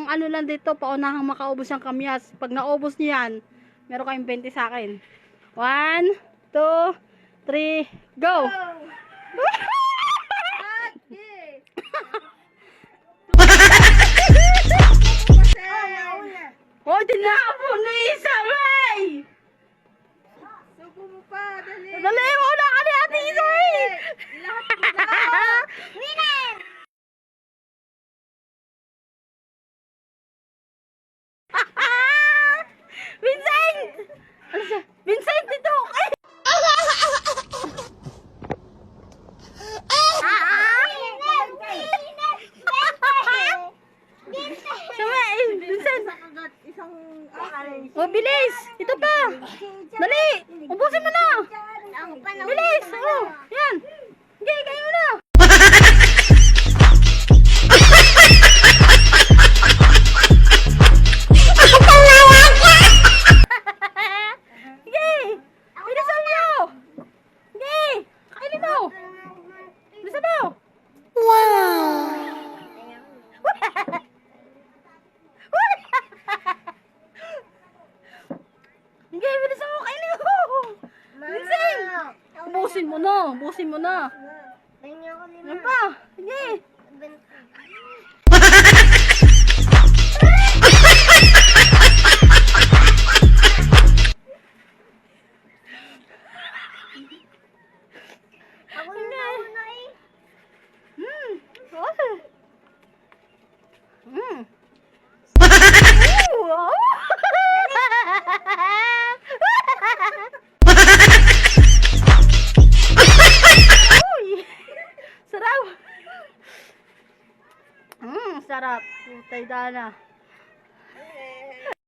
ano lang dito, paunahang makaubos ang kamyas. Pag naubos niyo yan, meron kayong 20 sa akin. 1, 2, 3, go! Oh, tinapon na isa, May! Suko mo pa, dali. Dali, mauna ka ni Ate Isay! Lahat mo lahat. Winner! Vincent! Ano siya? Vincent, dito! Ay! Vincent! Isang Oh, bilis! Ito pa! Dali! Ubusin mo na! Bilis! Oh, yan! Sige, kain mo na! Sige! Bilisan mo! Sige! Kainin mo! Bilisan mo! Sige, bilisan mo! Kainin mo! Vincent! Ubusin mo na! Ubusin mo na! Yan pa! Sige! Ako na eh. Oh. Wow. Uy. Sarap. Sarap. Putay dana.